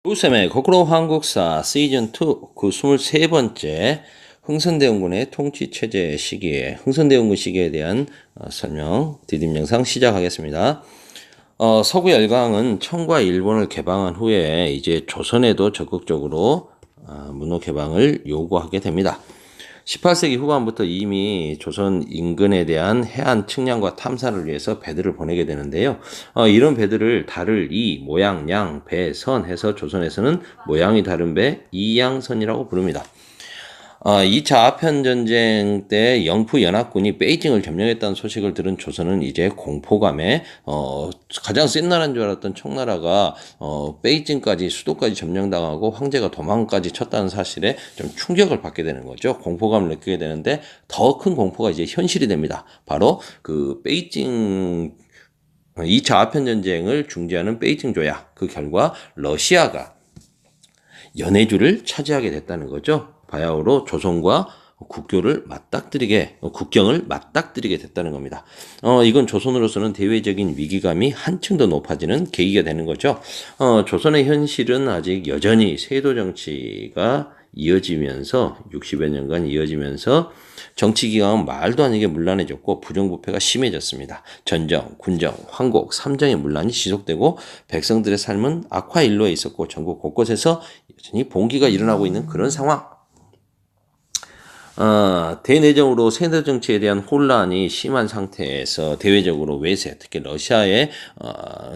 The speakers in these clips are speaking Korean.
루셈의 거꾸로 한국사 시즌2 그 23번째 흥선대원군의 통치체제 시기에 흥선대원군 시기에 대한 설명 디딤 영상 시작하겠습니다. 서구 열강은 청과 일본을 개방한 후에 이제 조선에도 적극적으로 문호 개방을 요구하게 됩니다. 18세기 후반부터 이미 조선 인근에 대한 해안 측량과 탐사를 위해서 배들을 보내게 되는데요. 이런 배들을 달을 이, 모양, 양, 배, 선 해서 조선에서는 모양이 다른 배, 이양선이라고 부릅니다. 2차 아편전쟁 때 영프 연합군이 베이징을 점령했다는 소식을 들은 조선은 이제 공포감에 가장 센 나라인 줄 알았던 청나라가 베이징까지 수도까지 점령당하고 황제가 도망까지 쳤다는 사실에 좀 충격을 받게 되는 거죠. 공포감을 느끼게 되는데 더 큰 공포가 이제 현실이 됩니다. 바로 그 베이징 2차 아편전쟁을 중재하는 베이징 조약, 그 결과 러시아가 연해주를 차지하게 됐다는 거죠. 바야흐로 조선과 국경을 맞닥뜨리게 됐다는 겁니다. 이건 조선으로서는 대외적인 위기감이 한층 더 높아지는 계기가 되는 거죠. 조선의 현실은 아직 여전히 세도 정치가 이어지면서 60여 년간 이어지면서 정치 기강은 말도 아니게 문란해졌고 부정부패가 심해졌습니다. 전정, 군정, 황곡, 삼정의 문란이 지속되고 백성들의 삶은 악화일로에 있었고 전국 곳곳에서 여전히 봉기가 일어나고 있는 그런 상황. 대내적으로 세대 정치에 대한 혼란이 심한 상태에서 대외적으로 외세, 특히 러시아에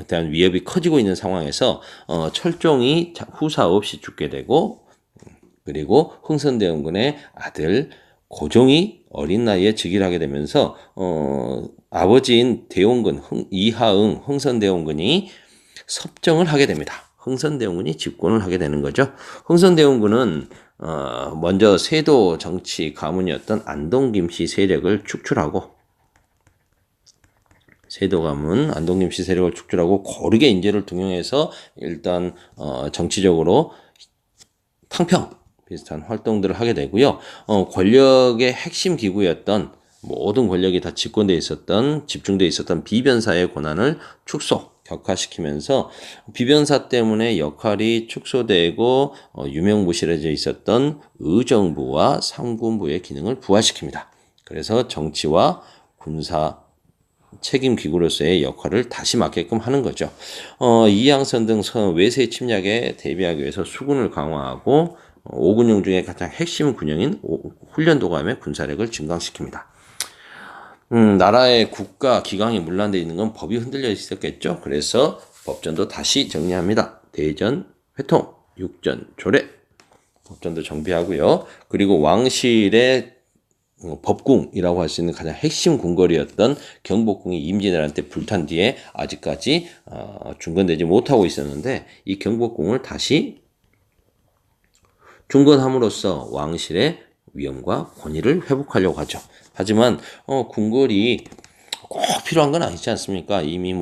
대한 위협이 커지고 있는 상황에서 철종이 후사 없이 죽게 되고, 그리고 흥선대원군의 아들 고종이 어린 나이에 즉위를 하게 되면서 아버지인 대원군 이하응 흥선대원군이 섭정을 하게 됩니다. 흥선대원군이 집권을 하게 되는 거죠. 흥선대원군은 먼저 세도 정치 가문이었던 안동김씨 세력을 축출하고 세도 가문 안동김씨 세력을 축출하고 고르게 인재를 등용해서 일단 정치적으로 탕평 비슷한 활동들을 하게 되고요. 권력의 핵심 기구였던 모든 권력이 다 집중돼 있었던 비변사의 권한을 격화시키면서 비변사 때문에 역할이 축소되고 유명무실해져 있었던 의정부와 상군부의 기능을 부활시킵니다. 그래서 정치와 군사 책임 기구로서의 역할을 다시 맡게끔 하는 거죠. 이양선 등 외세 침략에 대비하기 위해서 수군을 강화하고 5군영 중에 가장 핵심 군영인 훈련도감의 군사력을 증강시킵니다. 나라의 국가 기강이 문란되어 있는 건 법이 흔들려 있었겠죠. 그래서 법전도 다시 정리합니다. 대전, 회통, 육전, 조례 법전도 정비하고요. 그리고 왕실의 법궁이라고 할 수 있는 가장 핵심 궁궐이었던 경복궁이 임진왜란때 불탄 뒤에 아직까지 중건되지 못하고 있었는데 이 경복궁을 다시 중건함으로써 왕실의 위엄과 권위를 회복하려고 하죠. 하지만 궁궐이 꼭 필요한 건 아니지 않습니까? 이미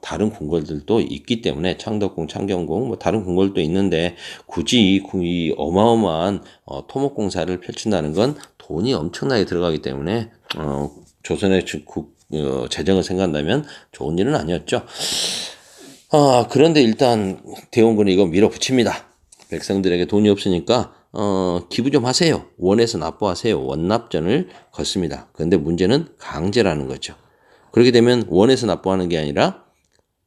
다른 궁궐들도 있기 때문에 창덕궁, 창경궁 다른 궁궐도 있는데 굳이 이 어마어마한 토목공사를 펼친다는 건 돈이 엄청나게 들어가기 때문에 조선의 재정을 생각한다면 좋은 일은 아니었죠. 그런데 일단 대원군이 이거 밀어붙입니다. 백성들에게 돈이 없으니까 기부 좀 하세요. 원에서 납부하세요. 원납전을 걷습니다. 그런데 문제는 강제라는 거죠. 그렇게 되면 원에서 납부하는 게 아니라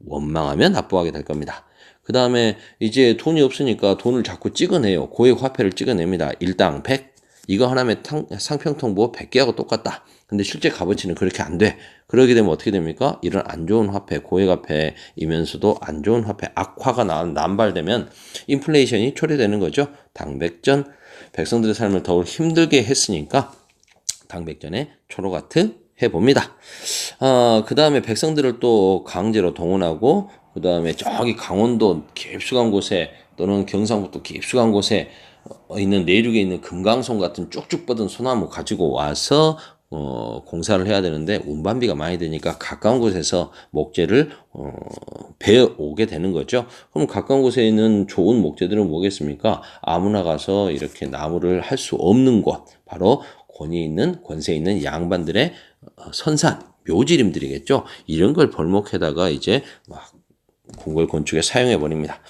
원망하면 납부하게 될 겁니다. 그 다음에 이제 돈이 없으니까 돈을 자꾸 찍어내요. 고액 화폐를 찍어냅니다. 일당 100. 이거 하나면 상평통보 100개하고 똑같다. 근데 실제 값어치는 그렇게 안 돼. 그러게 되면 어떻게 됩니까? 이런 안 좋은 화폐, 고액 화폐이면서도 안 좋은 화폐, 악화가 남발되면 인플레이션이 초래되는 거죠. 당백전, 백성들의 삶을 더욱 힘들게 했으니까 당백전에 초로가트 해봅니다. 그 다음에 백성들을 또 강제로 동원하고 그 다음에 저기 강원도 깊숙한 곳에 또는 경상북도 깊숙한 곳에 있는 내륙에 있는 금강송 같은 쭉쭉 뻗은 소나무 가지고 와서 공사를 해야 되는데 운반비가 많이 드니까 가까운 곳에서 목재를 배워오게 되는 거죠. 그럼 가까운 곳에 있는 좋은 목재들은 뭐겠습니까? 아무나 가서 이렇게 나무를 할 수 없는 곳, 바로 권세 있는 양반들의 선산, 묘지림들이겠죠. 이런 걸 벌목해다가 이제 막 궁궐 건축에 사용해버립니다.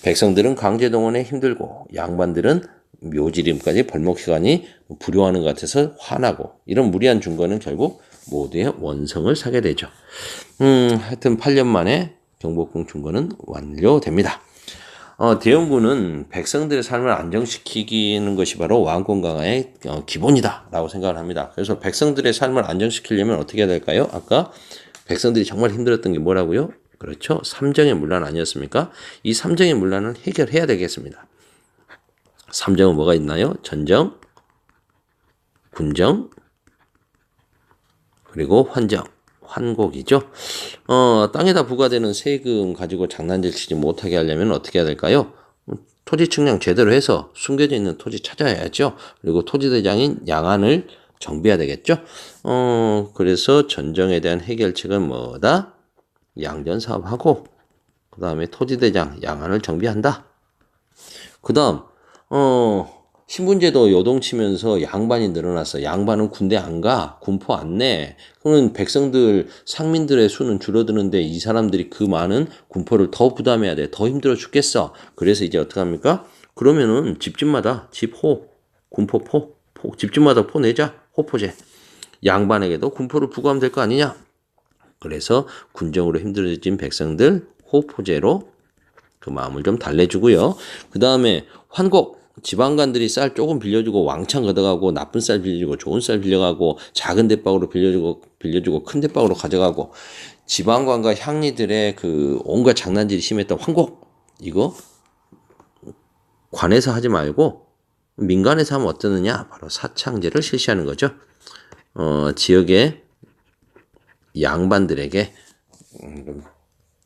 백성들은 강제동원에 힘들고 양반들은 묘지림까지 벌목시간이 불효하는 것 같아서 화나고 이런 무리한 중거는 결국 모두의 원성을 사게 되죠. 하여튼 8년 만에 경복궁 중거는 완료됩니다. 대원군은 백성들의 삶을 안정시키는 것이 바로 왕권 강화의 기본이다 라고 생각을 합니다. 그래서 백성들의 삶을 안정시키려면 어떻게 해야 될까요? 아까 백성들이 정말 힘들었던 게 뭐라고요? 그렇죠. 삼정의 문란 아니었습니까? 이 삼정의 문란을 해결해야 되겠습니다. 삼정은 뭐가 있나요? 전정, 군정, 그리고 환정, 환곡이죠. 땅에다 부과되는 세금 가지고 장난질 치지 못하게 하려면 어떻게 해야 될까요? 토지 측량 제대로 해서 숨겨져 있는 토지 찾아야죠. 그리고 토지대장인 양안을 정비해야 되겠죠. 그래서 전정에 대한 해결책은 뭐다? 양전사업하고 그 다음에 토지대장 양안을 정비한다. 그 다음 신분제도 요동치면서 양반이 늘어났어. 양반은 군대 안 가. 군포 안 내. 그러면 백성들 상민들의 수는 줄어드는데 이 사람들이 그 많은 군포를 더 부담해야 돼. 더 힘들어 죽겠어. 그래서 이제 어떻게 합니까? 그러면은 집집마다 집호, 군포포, 집집마다 포 내자. 호포제. 양반에게도 군포를 부과하면 될 거 아니냐? 그래서 군정으로 힘들어진 백성들 호포제로 그 마음을 좀 달래주고요. 그 다음에 환곡. 지방관들이 쌀 조금 빌려주고 왕창 걷어가고 나쁜 쌀 빌려주고 좋은 쌀 빌려가고 작은 대박으로 빌려주고 큰 대박으로 가져가고 지방관과 향리들의 그 온갖 장난질이 심했던 환곡 이거 관에서 하지 말고 민간에서 하면 어떠느냐 바로 사창제를 실시하는 거죠. 지역의 양반들에게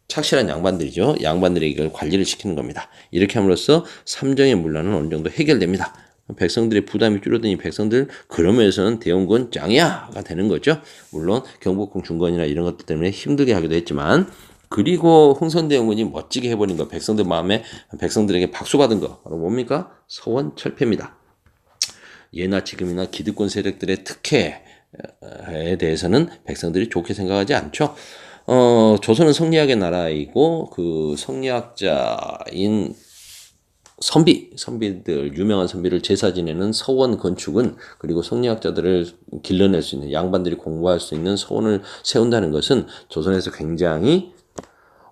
착실한 양반들이죠. 양반들에게 이걸 관리를 시키는 겁니다. 이렇게 함으로써 삼정의 문란은 어느 정도 해결됩니다. 백성들의 부담이 줄어드니 백성들 그러면서는 대원군 짱이야가 되는 거죠. 물론 경복궁 중건이나 이런 것들 때문에 힘들게 하기도 했지만 그리고 흥선대원군이 멋지게 해버린 거 백성들 마음에 백성들에게 박수 받은 거 바로 뭡니까? 서원 철폐입니다. 예나 지금이나 기득권 세력들의 특혜에 대해서는 백성들이 좋게 생각하지 않죠. 조선은 성리학의 나라이고 그 성리학자인 선비들 유명한 선비를 제사 지내는 서원 건축은 그리고 성리학자들을 길러낼 수 있는 양반들이 공부할 수 있는 서원을 세운다는 것은 조선에서 굉장히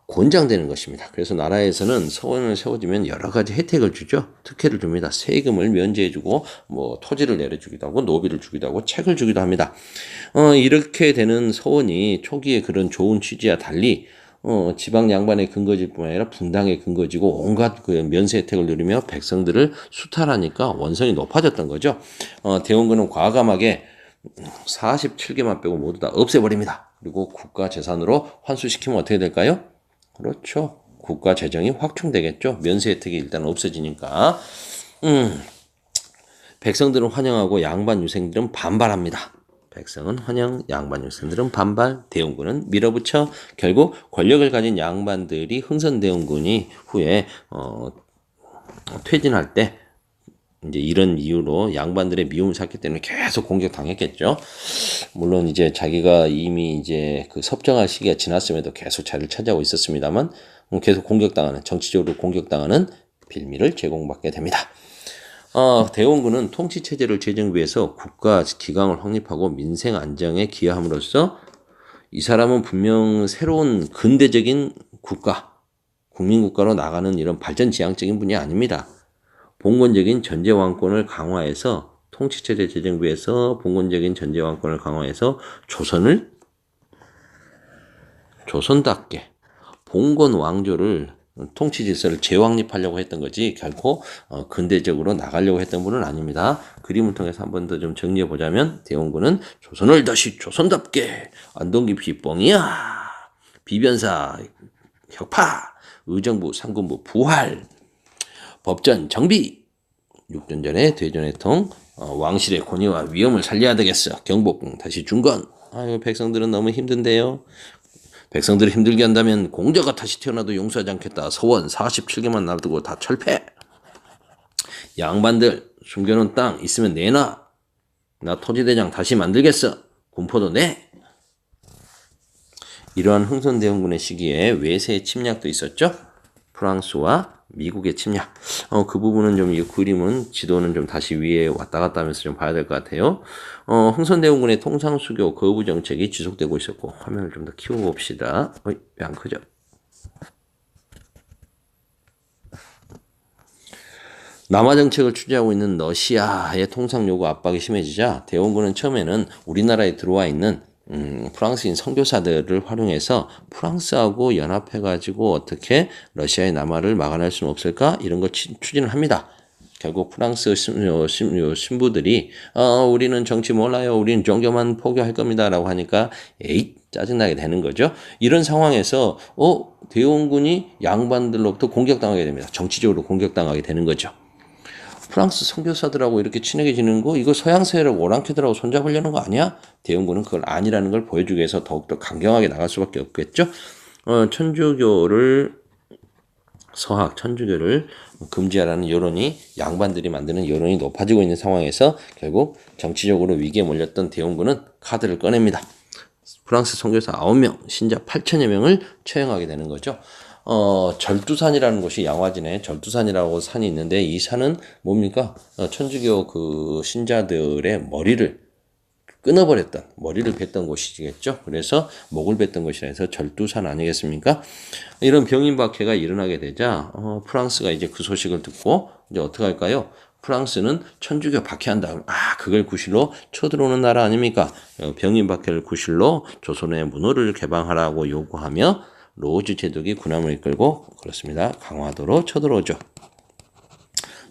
권장되는 것입니다. 그래서 나라에서는 서원을 세워지면 여러 가지 혜택을 주죠. 특혜를 줍니다. 세금을 면제해주고 뭐 토지를 내려주기도 하고 노비를 주기도 하고 책을 주기도 합니다. 이렇게 되는 서원이 초기에 그런 좋은 취지와 달리 지방 양반의 근거지일 뿐 아니라 분당의 근거지고 온갖 그 면세 혜택을 누리며 백성들을 수탈하니까 원성이 높아졌던 거죠. 대원군은 과감하게 47개만 빼고 모두 다 없애버립니다. 그리고 국가 재산으로 환수시키면 어떻게 될까요? 그렇죠. 국가 재정이 확충되겠죠. 면세 혜택이 일단 없어지니까. 백성들은 환영하고 양반 유생들은 반발합니다. 백성은 환영, 양반 유생들은 반발, 대원군은 밀어붙여 결국 권력을 가진 양반들이 흥선대원군이 후에 퇴진할 때 이제 이런 이유로 양반들의 미움을 샀기 때문에 계속 공격당했겠죠. 물론 이제 자기가 이미 이제 그 섭정할 시기가 지났음에도 계속 자리를 차지하고 있었습니다만 계속 공격당하는 정치적으로 공격당하는 빌미를 제공받게 됩니다. 대원군은 통치체제를 재정비해서 국가 기강을 확립하고 민생 안정에 기여함으로써 이 사람은 분명 새로운 근대적인 국가, 국민국가로 나가는 이런 발전지향적인 분이 아닙니다. 봉건적인 전제왕권을 강화해서 통치체제 재정비에서 봉건적인 전제왕권을 강화해서 조선답게 봉건 왕조를 통치 질서를 재확립하려고 했던 거지 결코 근대적으로 나가려고 했던 분은 아닙니다. 그림을 통해서 한 번 더 좀 정리해 보자면 대원군은 조선을 다시 조선답게 안동김씨 뻥이야 비변사 혁파 의정부 상군부 부활 법전 정비 육전전에 대전해통 왕실의 권위와 위엄을 살려야 되겠어. 경복궁 다시 중건. 아유 백성들은 너무 힘든데요. 백성들을 힘들게 한다면 공자가 다시 태어나도 용서하지 않겠다. 서원 47개만 놔두고 다 철폐. 양반들 숨겨놓은 땅 있으면 내놔. 나 토지대장 다시 만들겠어. 군포도 내. 이러한 흥선대원군의 시기에 외세의 침략도 있었죠. 프랑스와 미국의 침략. 그 부분은 좀 이 그림은 지도는 좀 다시 위에 왔다 갔다 하면서 좀 봐야 될 것 같아요. 흥선대원군의 통상수교 거부 정책이 지속되고 있었고, 화면을 좀 더 키워봅시다. 왜 안 크죠? 남하 정책을 추진하고 있는 러시아의 통상 요구 압박이 심해지자 대원군은 처음에는 우리나라에 들어와 있는 프랑스인 선교사들을 활용해서 프랑스하고 연합해가지고 어떻게 러시아의 남하를 막아낼 수는 없을까? 이런 걸 추진을 합니다. 결국 프랑스 신부들이 우리는 정치 몰라요. 우리는 종교만 포교할 겁니다. 라고 하니까 에잇 짜증나게 되는 거죠. 이런 상황에서 대원군이 양반들로부터 공격당하게 됩니다. 정치적으로 공격당하게 되는 거죠. 프랑스 선교사들하고 이렇게 친하게 지내는 거 이거 서양 세력 오랑캐들하고 손잡으려는 거 아니야? 대원군은 그걸 아니라는 걸 보여주기 위해서 더욱더 강경하게 나갈 수밖에 없겠죠. 천주교를 금지하라는 여론이 양반들이 만드는 여론이 높아지고 있는 상황에서 결국 정치적으로 위기에 몰렸던 대원군은 카드를 꺼냅니다. 프랑스 선교사 9명, 신자 8천여 명을 처형하게 되는 거죠. 절두산이라는 곳이 양화진에 절두산이라고 산이 있는데 이 산은 뭡니까? 천주교 그 신자들의 머리를 뱉던 곳이겠죠. 그래서 목을 뱉던 곳이라 해서 절두산 아니겠습니까? 이런 병인박해가 일어나게 되자 프랑스가 이제 그 소식을 듣고 이제 어떻게 할까요? 프랑스는 천주교 박해한다. 그걸 구실로 쳐들어오는 나라 아닙니까? 병인박해를 구실로 조선의 문호를 개방하라고 요구하며 로즈 제독이 군함을 이끌고 그렇습니다. 강화도로 쳐들어오죠.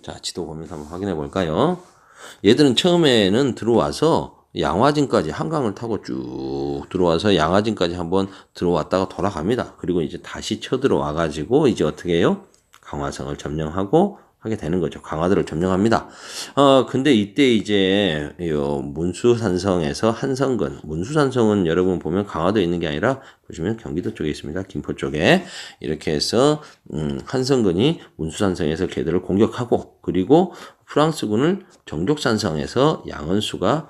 자, 지도 보면서 한번 확인해 볼까요? 얘들은 처음에는 들어와서 양화진까지 한강을 타고 쭉 들어와서 양화진까지 한번 들어왔다가 돌아갑니다. 그리고 이제 다시 쳐들어와 가지고 이제 어떻게 해요? 강화성을 점령하고 하게 되는 거죠. 강화도를 점령합니다. 근데 이때 이제 문수산성에서 한성근, 문수산성은 여러분 보면 강화도에 있는 게 아니라 보시면 경기도 쪽에 있습니다. 김포 쪽에 이렇게 해서 한성근이 문수산성에서 걔들을 공격하고 그리고 프랑스군을 정족산성에서 양은수가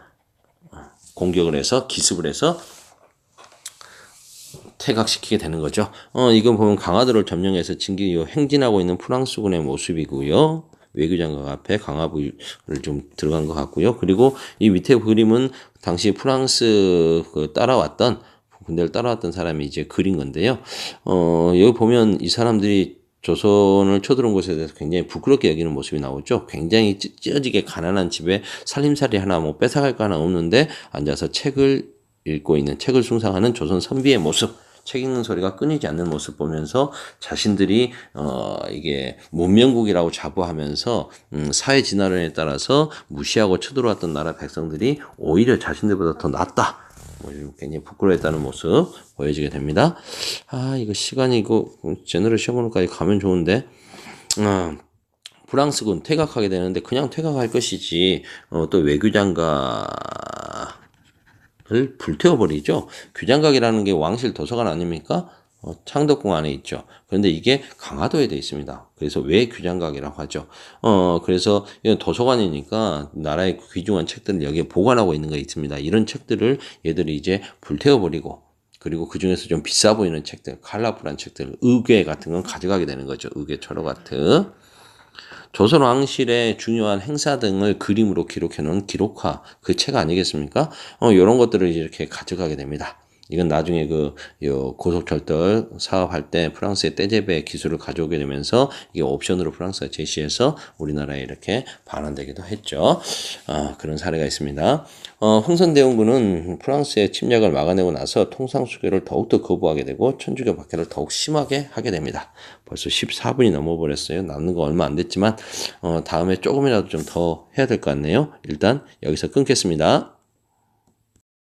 공격을 해서 기습을 해서 퇴각시키게 되는 거죠. 이건 보면 강화도를 점령해서 행진하고 있는 프랑스군의 모습이고요. 외교장관 앞에 강화부를 좀 들어간 것 같고요. 그리고 이 밑에 그림은 당시 프랑스 군대를 따라왔던 사람이 이제 그린 건데요. 여기 보면 이 사람들이 조선을 쳐들어온 곳에 대해서 굉장히 부끄럽게 여기는 모습이 나오죠. 굉장히 찢어지게 가난한 집에 살림살이 하나 뺏어갈 거 하나 없는데 앉아서 책을 읽고 있는 책을 숭상하는 조선 선비의 모습. 책 읽는 소리가 끊이지 않는 모습 보면서 자신들이 이게 문명국이라고 자부하면서 사회 진화론에 따라서 무시하고 쳐들어왔던 나라 백성들이 오히려 자신들보다 더 낫다. 굉장히 부끄러워했다는 모습 보여지게 됩니다. 이거 시간이 제너럴 시험으로까지 가면 좋은데 프랑스군 퇴각하게 되는데 그냥 퇴각할 것이지 또 외교장관 을 불태워버리죠. 규장각이라는 게 왕실 도서관 아닙니까? 창덕궁 안에 있죠. 그런데 이게 강화도에 돼 있습니다. 그래서 왜 규장각이라고 하죠. 그래서 이건 도서관이니까 나라의 귀중한 책들을 여기에 보관하고 있는 거 있습니다. 이런 책들을 얘들이 이제 불태워버리고 그리고 그 중에서 좀 비싸 보이는 책들, 컬러풀한 책들, 의궤 같은 건 가져가게 되는 거죠. 의궤 철호 같은. 조선 왕실의 중요한 행사 등을 그림으로 기록해 놓은 기록화 그 책 아니겠습니까? 이런 것들을 이렇게 가져가게 됩니다. 이건 나중에 고속철도 사업할 때 프랑스의 떼제베 기술을 가져오게 되면서 이게 옵션으로 프랑스가 제시해서 우리나라에 이렇게 반환되기도 했죠. 그런 사례가 있습니다. 흥선대원군은 프랑스의 침략을 막아내고 나서 통상수교를 더욱더 거부하게 되고 천주교 박해를 더욱 심하게 하게 됩니다. 벌써 14분이 넘어버렸어요. 남는 거 얼마 안 됐지만 다음에 조금이라도 좀 더 해야 될 것 같네요. 일단 여기서 끊겠습니다.